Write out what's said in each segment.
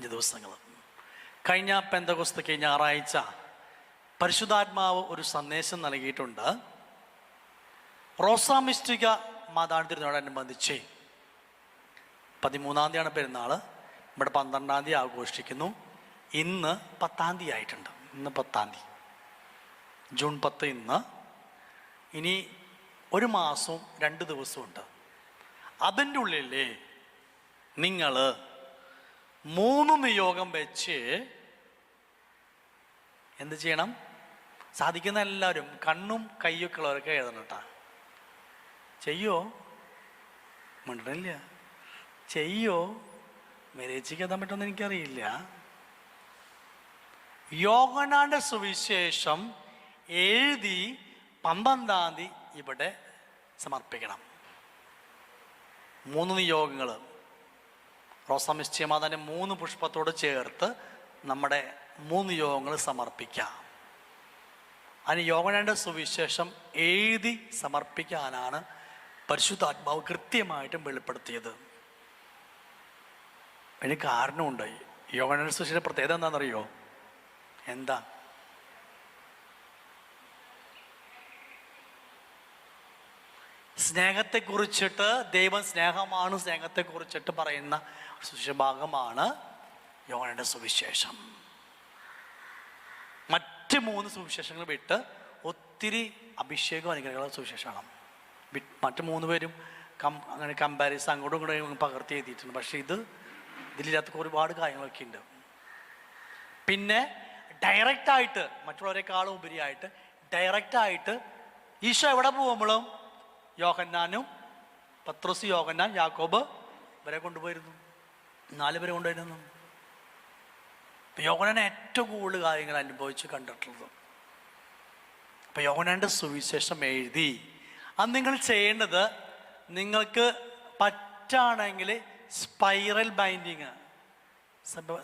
5 ദിവസങ്ങൾ. കഴിഞ്ഞ പെന്തക്കോസ്തയ്ക്ക് ഞായറാഴ്ച പരിശുദ്ധാത്മാവ് ഒരു സന്ദേശം നൽകിയിട്ടുണ്ട്. റോസാ മിസ്റ്റിക മാതാവിനോടനുബന്ധിച്ച് 13-ാം തീയതിയാണ് പെരുന്നാൾ. ഇവിടെ 12-ാം തീയതി ആഘോഷിക്കുന്നു. ഇന്ന് 10-ാം തീയതി ആയിട്ടുണ്ട്. ഇന്ന് 10-ാം തീയതി, ജൂൺ 10 ഇന്ന്. ഇനി 1 മാസവും 2 ദിവസമുണ്ട്. അതിൻ്റെ ഉള്ളിൽ നിങ്ങൾ 3 നിയോഗം വെച്ച് എന്ത് ചെയ്യണം? സാധിക്കുന്ന എല്ലാവരും കണ്ണും കയ്യൊക്കെ ഉള്ളവരൊക്കെ എഴുതണം കേട്ടോ. ചെയ്യോ? മിണ്ടണില്ല. ചെയ്യോ? മെരേച്ചിക്ക് എത്താൻ പറ്റുമെന്ന് എനിക്കറിയില്ല. യോഹന്നാന്റെ സുവിശേഷം എഴുതി 12-ാം തീയതി ഇവിടെ സമർപ്പിക്കണം. 3 നിയോഗങ്ങൾ റോസാ മിസ്റ്റിക മാതാവിൻ്റെ 3 പുഷ്പത്തോട് ചേർത്ത് നമ്മുടെ 3 നിയോഗങ്ങൾ സമർപ്പിക്കാം. അതിന് യോഹന്നാന്റെ സുവിശേഷം എഴുതി സമർപ്പിക്കാനാണ് പരിശുദ്ധാത്മാവ് കൃത്യമായിട്ടും വെളിപ്പെടുത്തിയത്. അതിന് കാരണമുണ്ട്. യോഹന്നാന്റെ സുവിശേഷത്തിന്റെ പ്രത്യേകത എന്താണെന്നറിയോ? എന്താ? സ്നേഹത്തെക്കുറിച്ചിട്ട്, ദൈവം സ്നേഹമാണ്, സ്നേഹത്തെക്കുറിച്ചിട്ട് പറയുന്ന സുവിശേഷഭാഗമാണ് യോഹന്നാന്റെ സുവിശേഷം. മറ്റ് 3 സുവിശേഷങ്ങൾ വിട്ട് ഒത്തിരി അഭിഷേകം അനുഗ്രഹമുള്ള സുവിശേഷമാണ്. മറ്റ് 3 പേരും അങ്ങനെ കമ്പാരിസൺ അങ്ങോട്ടും ഇങ്ങോട്ടും പകർത്തി എഴുതിയിട്ടുണ്ട്. പക്ഷേ ഇതിലില്ലാത്ത ഒരുപാട് കാര്യങ്ങളൊക്കെ ഉണ്ട്. പിന്നെ ഡയറക്റ്റായിട്ട്, മറ്റുള്ളവരെക്കാളും ഉപരിയായിട്ട് ഡയറക്റ്റായിട്ട് ഈശോ എവിടെ പോകുമ്പോഴും യോഹന്നാനും, പത്രോസ്, യോഹന്നാൻ, യാക്കോബ് ഇവരെ കൊണ്ടുപോയിരുന്നു. 4 പേരെ കൊണ്ടുപോയിരുന്നു. യോഹന്നാൻ ഏറ്റവും കൂടുതൽ കാര്യങ്ങൾ അനുഭവിച്ച് കണ്ടിട്ടുള്ളത്. അപ്പം യോഹന്നാന്റെ സുവിശേഷം എഴുതി അത് നിങ്ങൾ ചെയ്യേണ്ടത്, നിങ്ങൾക്ക് പറ്റുകയാണെങ്കിൽ സ്പൈറൽ ബൈൻഡിങ്.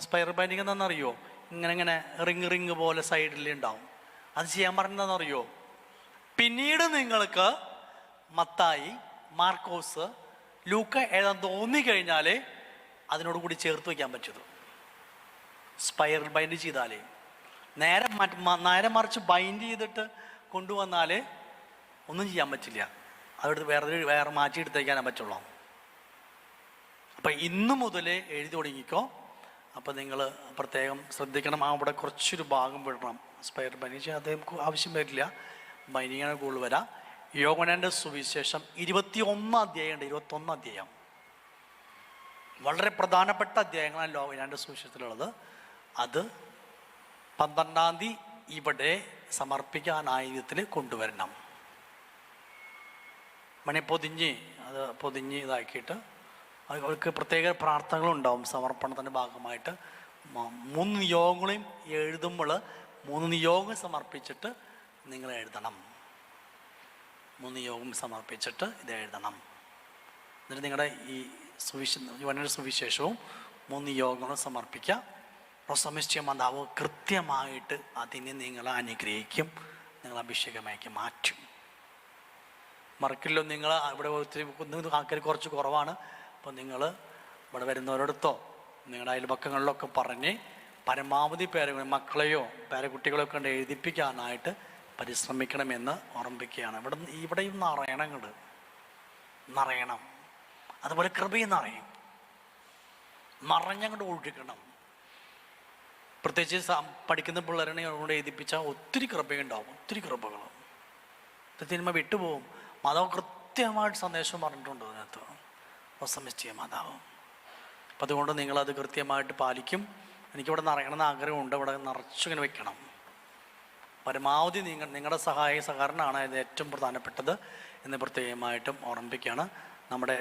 സ്പൈറൽ ബൈൻഡിങ് എന്താണെന്നറിയോ? ഇങ്ങനെ റിങ് പോലെ സൈഡിൽ ഉണ്ടാവും. അത് ചെയ്യാൻ പറഞ്ഞതെന്നറിയോ? പിന്നീട് നിങ്ങൾക്ക് മത്തായി, മാർക്കോസ്, ലൂക്ക എഴുതാൻ തോന്നിക്കഴിഞ്ഞാൽ അതിനോട് കൂടി ചേർത്ത് വയ്ക്കാൻ പറ്റുന്നത്. സ്പൈറൽ ബൈൻഡ് ചെയ്താലേ നേരെ മറിച്ച് ബൈൻഡ് ചെയ്തിട്ട് കൊണ്ടുവന്നാൽ ഒന്നും ചെയ്യാൻ പറ്റില്ല. അതെടുത്ത് വേറെ മാറ്റിയെടുത്തേക്കാനേ പറ്റുള്ളൂ. അപ്പം ഇന്നു മുതൽ എഴുതി തുടങ്ങിക്കോ. അപ്പം നിങ്ങൾ പ്രത്യേകം ശ്രദ്ധിക്കണം. അവിടെ കുറച്ചൊരു ഭാഗം വിടണം. സ്പൈറൽ ബൈൻഡിങ് അദ്ദേഹം ആവശ്യം വരില്ല, ബൈൻഡിങ്ങാണ് കൂടുതൽ വരാം. യോഹന്നാന്റെ സുവിശേഷം 21 അധ്യായമുണ്ട്. 21 അധ്യായം വളരെ പ്രധാനപ്പെട്ട അധ്യായങ്ങളാണ് യോഹന്നാന്റെ സുവിശേഷത്തിലുള്ളത്. അത് 12-ാം തീയതി ഇവിടെ സമർപ്പിക്കാനായതിൽ കൊണ്ടുവരണം. പൊതിഞ്ഞ് ഇതാക്കിയിട്ട് അവർക്ക് പ്രത്യേക പ്രാർത്ഥനകളുണ്ടാവും സമർപ്പണത്തിൻ്റെ ഭാഗമായിട്ട്. 3 നിയോഗങ്ങളെയും എഴുതുമ്പോൾ 3 നിയോഗം സമർപ്പിച്ചിട്ട് നിങ്ങൾ എഴുതണം. 3 നിയോഗം സമർപ്പിച്ചിട്ട് ഇത് എഴുതണം. എന്നിട്ട് നിങ്ങളുടെ ഈ യോഹന്നാന്റെ സുവിശേഷവും 3 നിയോഗങ്ങളും സമർപ്പിക്കുക. റോസാ മിസ്റ്റിക മാതാവ് കൃത്യമായിട്ട് അതിനെ നിങ്ങളെ അനുഗ്രഹിക്കും, നിങ്ങൾ അഭിഷേകമാക്കി മാറ്റും. മറക്കില്ലോ. നിങ്ങൾ ഇവിടെ ഒത്തിരി ആൾക്കാർ കുറച്ച് കുറവാണ്. അപ്പോൾ നിങ്ങൾ ഇവിടെ വരുന്നവരോടത്തോ നിങ്ങളുടെ അയൽപക്കങ്ങളിലൊക്കെ പറഞ്ഞ് പരമാവധി മക്കളെയോ പേരക്കുട്ടികളെയോ കൊണ്ട് എഴുതിപ്പിക്കാനായിട്ട് പരിശ്രമിക്കണമെന്ന് ഓർമ്മിപ്പിക്കുകയാണ്. ഇവിടെയും നിറയണം. അതുപോലെ കൃപയും നിറഞ്ഞങ്ങോട്ട് ഒഴുകണം. പ്രത്യേകിച്ച് പഠിക്കുന്ന പിള്ളേരെ കൊണ്ട് എഴുതിപ്പിച്ചാൽ ഒത്തിരി കൃപയുണ്ടാവും, ഒത്തിരി കൃപകൾ. സിനിമ വിട്ടുപോകും. മാതാവ് കൃത്യമായിട്ട് സന്ദേശം പറഞ്ഞിട്ടുണ്ട് അതിനകത്ത്, റോസാ മിസ്റ്റിക മാതാവ്. അപ്പം അതുകൊണ്ട് നിങ്ങളത് കൃത്യമായിട്ട് പാലിക്കും. എനിക്കിവിടെ നിറയണമെന്ന് ആഗ്രഹമുണ്ട്. ഇവിടെ നിറച്ചിങ്ങനെ വെക്കണം. പരമാവധി നിങ്ങളുടെ സഹകരണമാണ് ഇത് ഏറ്റവും പ്രധാനപ്പെട്ടത് എന്ന് പ്രത്യേകമായിട്ടും ഓർമ്മിപ്പിക്കുകയാണ്. നമ്മുടെ